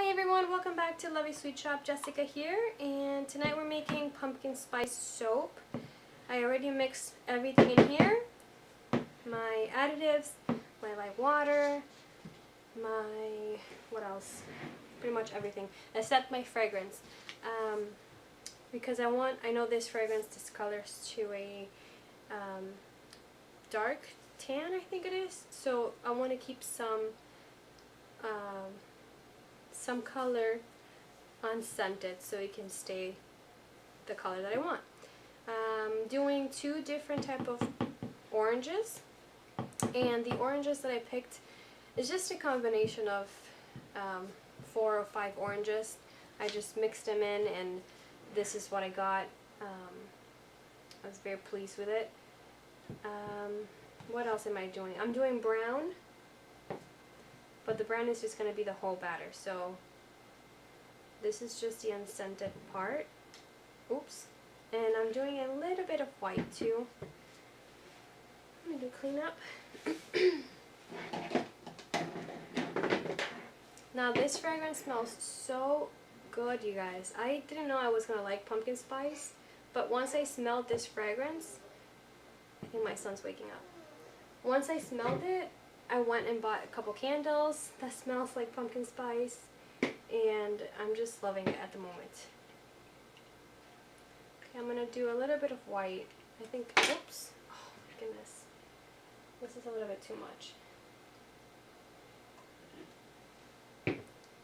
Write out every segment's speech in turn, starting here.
Hi everyone, welcome back to Lovey Sweet Shop. Jessica here, and tonight we're making pumpkin spice soap. I already mixed everything in here. My additives, my light water, what else? Pretty much everything, except my fragrance. Because I know this fragrance discolors to a dark tan, I think it is. So I want to keep some color unscented so it can stay the color that I want. Doing two different type of oranges, and the oranges that I picked is just a combination of 4 or 5 oranges. I just mixed them in and this is what I got. I was very pleased with it. What else am I doing? I'm doing brown, but the brown is just going to be the whole batter. So this is just the unscented part. Oops. And I'm doing a little bit of white too. I'm going to clean up. Now this fragrance smells so good, you guys. I didn't know I was going to like pumpkin spice, but once I smelled this fragrance, I think my son's waking up. Once I smelled it, I went and bought a couple candles that smells like pumpkin spice, and I'm just loving it at the moment. Okay, I'm going to do a little bit of white. I think, oops, oh my goodness, this is a little bit too much.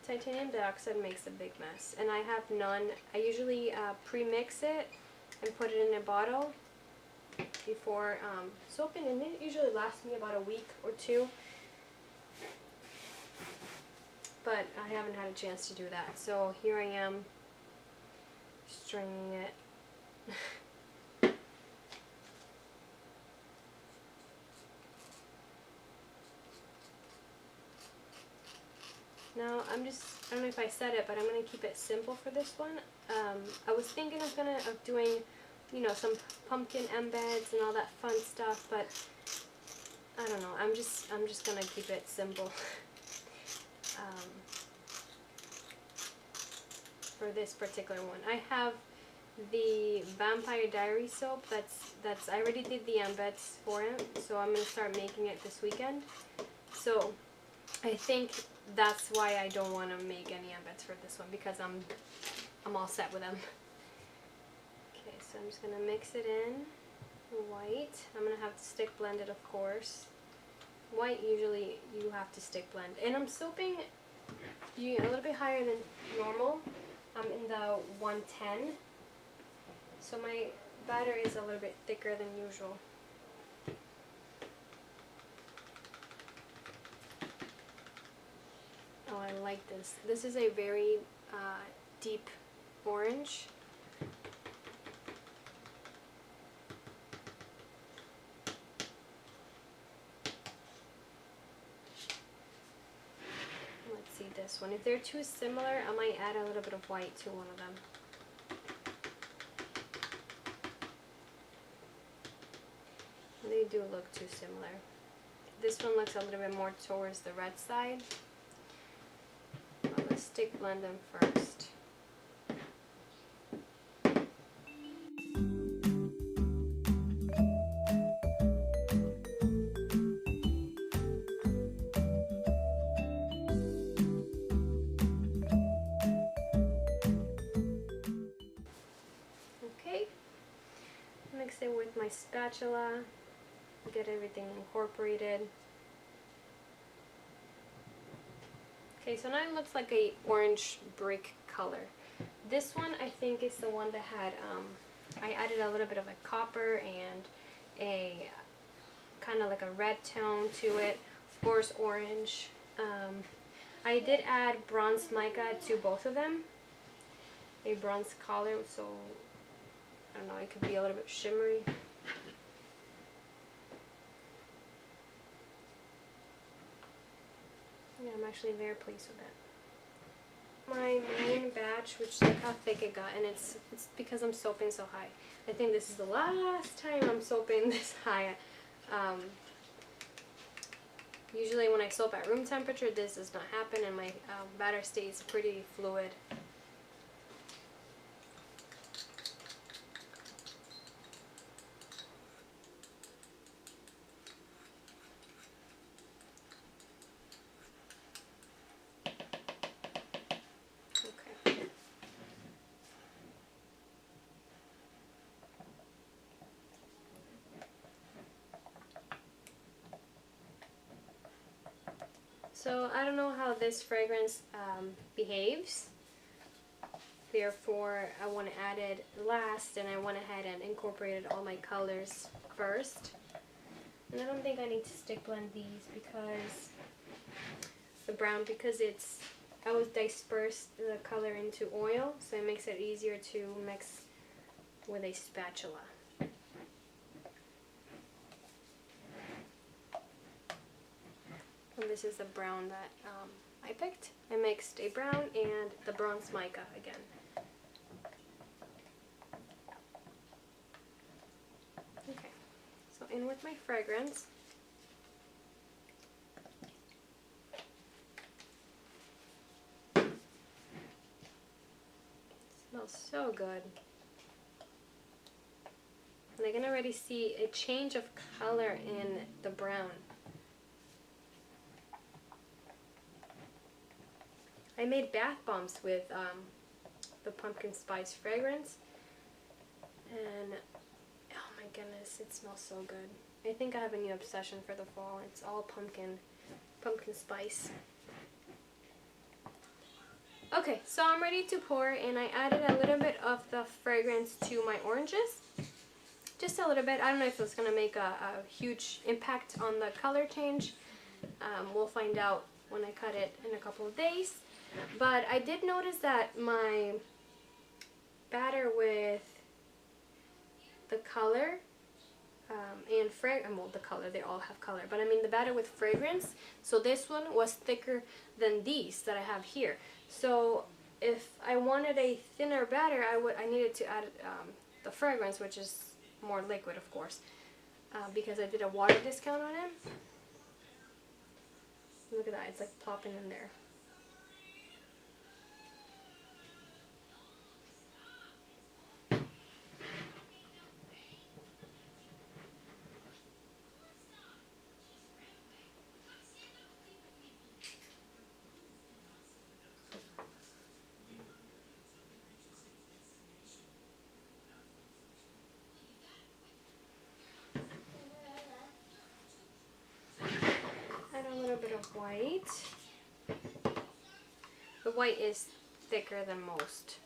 Titanium dioxide makes a big mess, and I have none. I usually pre-mix it and put it in a bottle before soaping, and it usually lasts me about a week or two. But I haven't had a chance to do that, so here I am stringing it. Now I don't know if I said it, but I'm going to keep it simple for this one. I was thinking of doing, you know, some pumpkin embeds and all that fun stuff, but I don't know. I'm just going to keep it simple. For this particular one, I have the Vampire Diary soap. That's I already did the embeds for it, so I'm going to start making it this weekend. So I think that's why I don't want to make any embeds for this one, because I'm all set with them. Okay, so I'm just going to mix it in. White, I'm going to have to stick blend it, of course. White, usually you have to stick blend, and I'm soaping a little bit higher than normal. I'm in the 110, so my batter is a little bit thicker than usual. Oh, I like this. This is a very deep orange. Let's see this one. If they're too similar, I might add a little bit of white to one of them. They do look too similar. This one looks a little bit more towards the red side. Well, let's stick blend them first. Okay, mix it with my spatula, get everything incorporated. Okay, so now it looks like a orange brick color. This one I think is the one that had, I added a little bit of a copper and a kind of like a red tone to it. Of course, orange. I did add bronze mica to both of them. A bronze color, so I don't know, it could be a little bit shimmery. Yeah, I'm actually very pleased with it. My main batch, which look how thick it got, and it's because I'm soaping so high. I think this is the last time I'm soaping this high. Usually when I soap at room temperature, this does not happen, and my batter stays pretty fluid. Okay. So I don't know how this fragrance behaves. Therefore, I want to add it last, and I went ahead and incorporated all my colors first. And I don't think I need to stick blend these because the brown, because I was dispersed the color into oil, so it makes it easier to mix with a spatula. And this is the brown that I picked. I mixed a brown and the bronze mica again. Okay, so in with my fragrance. It smells so good. And I can already see a change of color in the brown. I made bath bombs with the pumpkin spice fragrance, and oh my goodness, it smells so good. I think I have a new obsession for the fall. It's all pumpkin spice. Okay, so I'm ready to pour, and I added a little bit of the fragrance to my oranges. Just a little bit. I don't know if it's going to make a huge impact on the color change. We'll find out when I cut it in a couple of days. But I did notice that my batter with the color and well, the color, they all have color, but I mean the batter with fragrance, so this one was thicker than these that I have here. So if I wanted a thinner batter, I needed to add the fragrance, which is more liquid, of course, because I did a water discount on it. Look at that, it's like popping in there. A little bit of white. The white is thicker than most.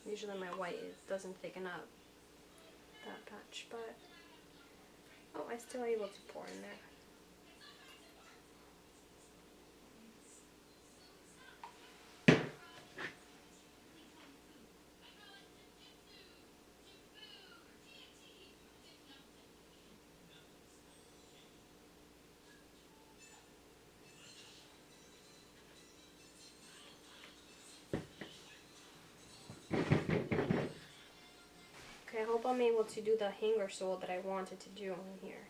Usually my white doesn't thicken up that much, but oh, I'm still able to pour in there. I hope I'm able to do the hanger sole that I wanted to do on here.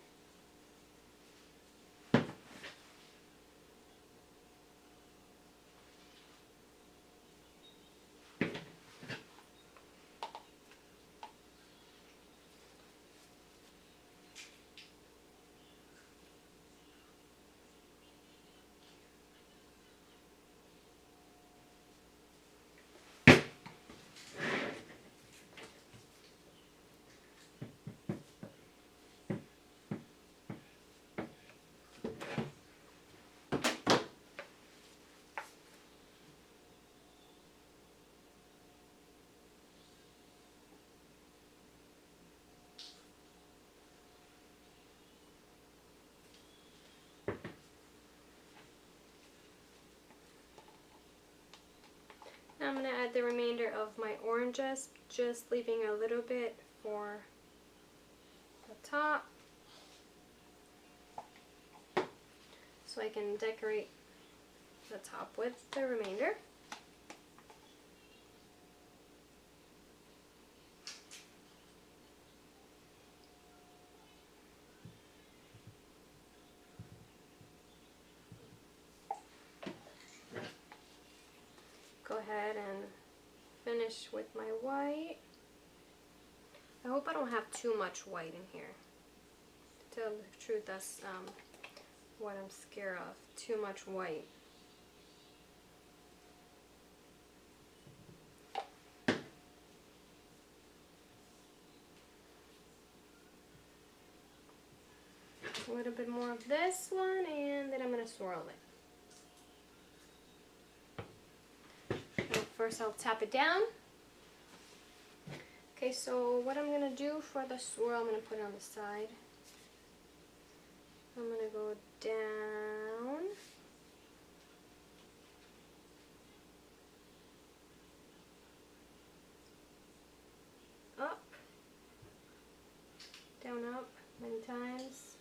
Now I'm going to add the remainder of my oranges, just leaving a little bit for the top, so I can decorate the top with the remainder. ahead and finish with my white. I hope I don't have too much white in here. To tell the truth, that's what I'm scared of. Too much white. A little bit more of this one, and then I'm going to swirl it. So first I'll tap it down. Okay, so what I'm going to do for the swirl, I'm going to put it on the side. I'm going to go down. Up. Down, up, many times.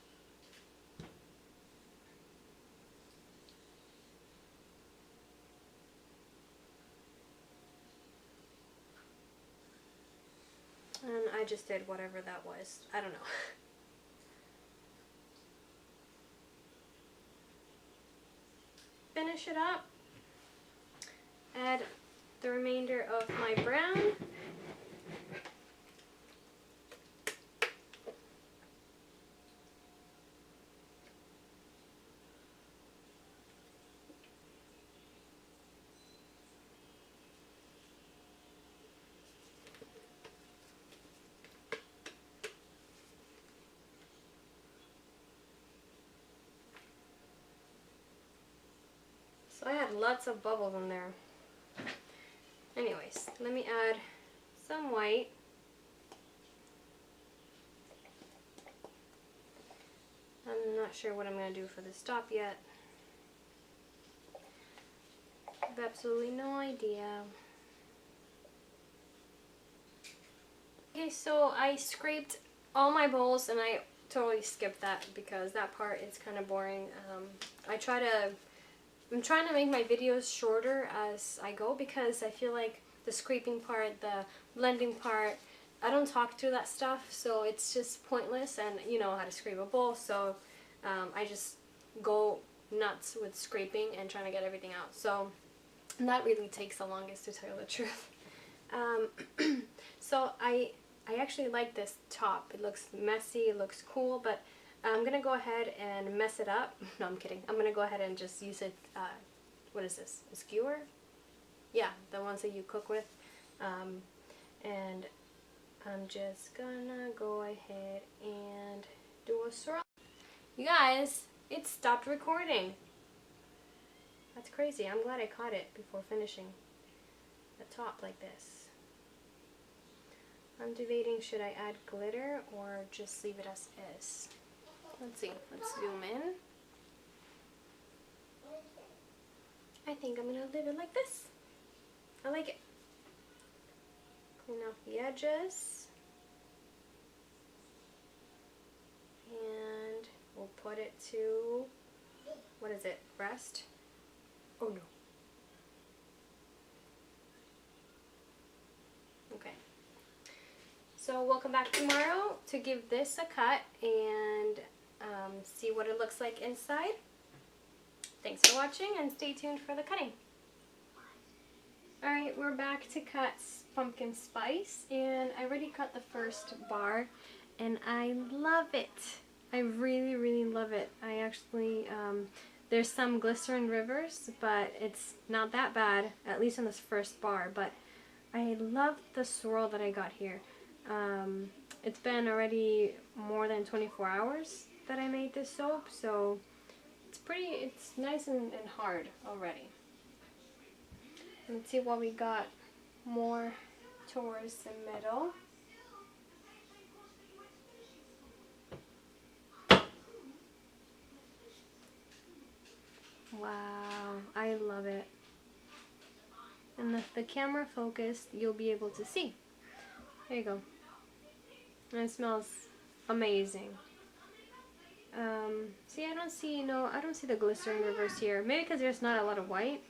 And I just did whatever that was. I don't know. Finish it up. Add the remainder of my brown. So I had lots of bubbles in there. Anyways, let me add some white. I'm not sure what I'm going to do for this top yet. I have absolutely no idea. Okay, so I scraped all my bowls and I totally skipped that because that part is kind of boring. I'm trying to make my videos shorter as I go because I feel like the scraping part, the blending part, I don't talk through that stuff, so it's just pointless, and you know how to scrape a bowl, so I just go nuts with scraping and trying to get everything out. So that really takes the longest, to tell you the truth. So I actually like this top. It looks messy, it looks cool, but I'm going to go ahead and mess it up. No, I'm kidding. I'm going to go ahead and just use it, what is this, a skewer? Yeah, the ones that you cook with. And I'm just going to go ahead and do a swirl. You guys, it stopped recording. That's crazy. I'm glad I caught it before finishing the top like this. I'm debating, should I add glitter or just leave it as is? Let's see, let's zoom in. I think I'm gonna leave it like this. I like it. Clean off the edges. And we'll put it to, what is it, rest? Oh no. Okay. So we'll come back tomorrow to give this a cut and see what it looks like inside. Thanks for watching and stay tuned for the cutting. Alright, we're back to cut pumpkin spice, and I already cut the first bar and I love it. I really, really love it. I actually, there's some glycerin rivers, but it's not that bad, at least on this first bar, but I love the swirl that I got here. It's been already more than 24 hours that I made this soap, so it's nice and hard already. Let's see what we got more towards the middle. Wow, I love it. And if the camera focused, you'll be able to see. There you go. And it smells amazing. See, I don't see the glycerin rivers here. Maybe because there's not a lot of white.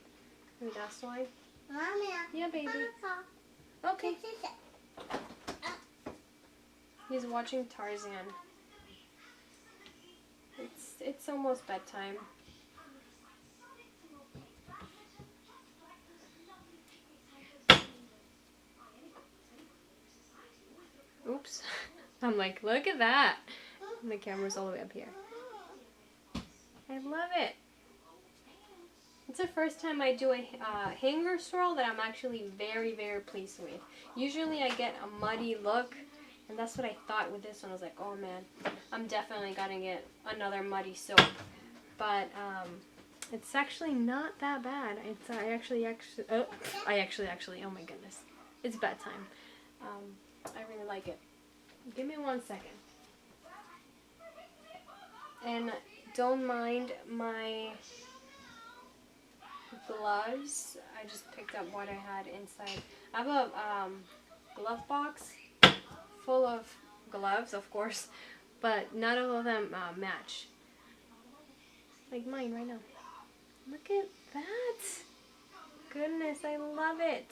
Maybe that's why. Mommy. Yeah, baby. Okay. He's watching Tarzan. It's almost bedtime. I'm like, look at that. And the camera's all the way up here. I love it. It's the first time I do a hanger swirl that I'm actually very, very pleased with. Usually I get a muddy look, and that's what I thought with this one. I was like, oh man, I'm definitely gonna get another muddy soap. But it's actually not that bad. It's oh my goodness, it's bedtime. I really like it. Give me 1 second. And don't mind my gloves. I just picked up what I had inside. I have a glove box full of gloves, of course, but not all of them match. Like mine right now. Look at that. Goodness, I love it.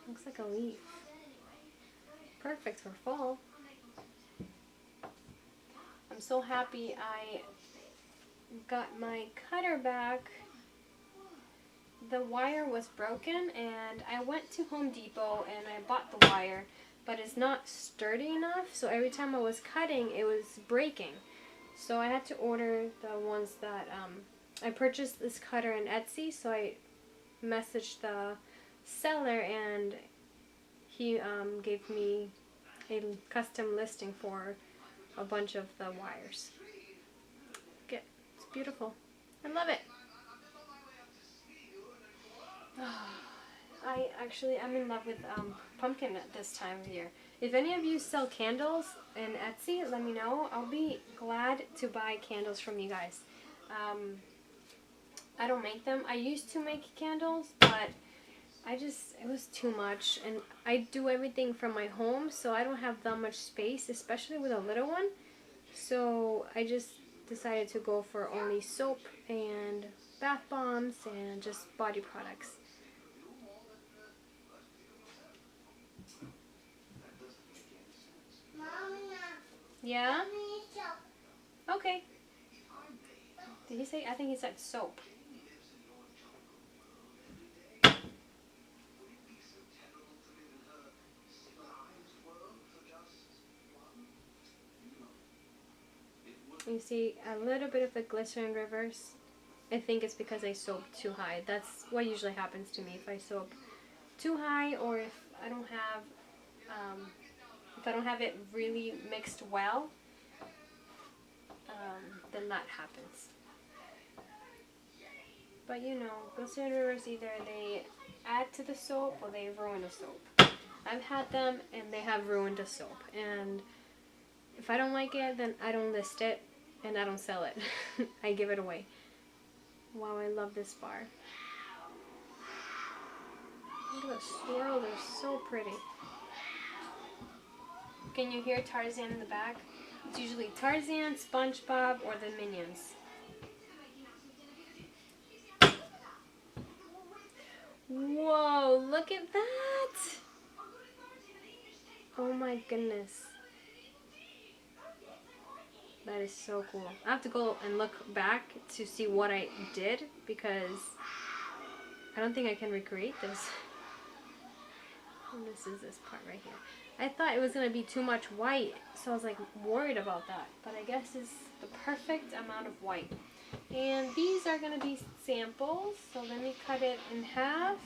Looks like a leaf. Perfect for fall. I'm so happy I got my cutter back. The wire was broken and I went to Home Depot and I bought the wire, but it's not sturdy enough, so every time I was cutting it was breaking. So I had to order the ones that I purchased this cutter in Etsy, so I messaged the seller and he gave me a custom listing for a bunch of the wires. It's beautiful. I love it. I'm in love with pumpkin at this time of year. If any of you sell candles in Etsy, let me know. I'll be glad to buy candles from you guys. I don't make them. I used to make candles, but it was too much, and I do everything from my home, so I don't have that much space, especially with a little one. So I just decided to go for only soap and bath bombs and just body products. Yeah? Okay. Did he say? I think he said soap. You see a little bit of the glycerin reverse. I think it's because I soaped too high. That's what usually happens to me if I soap too high, or if I don't have it really mixed well, then that happens. But you know, glycerin reverse, either they add to the soap or they ruin the soap. I've had them and they have ruined the soap, and if I don't like it, then I don't list it and I don't sell it. I give it away. Wow, I love this bar. Look at the swirl, they're so pretty. Can you hear Tarzan in the back? It's usually Tarzan, SpongeBob, or the Minions. Whoa, look at that! Oh my goodness. That is so cool. I have to go and look back to see what I did, because I don't think I can recreate this. And this is this part right here. I thought it was going to be too much white, so I was like worried about that. But I guess it's the perfect amount of white. And these are going to be samples, so let me cut it in half.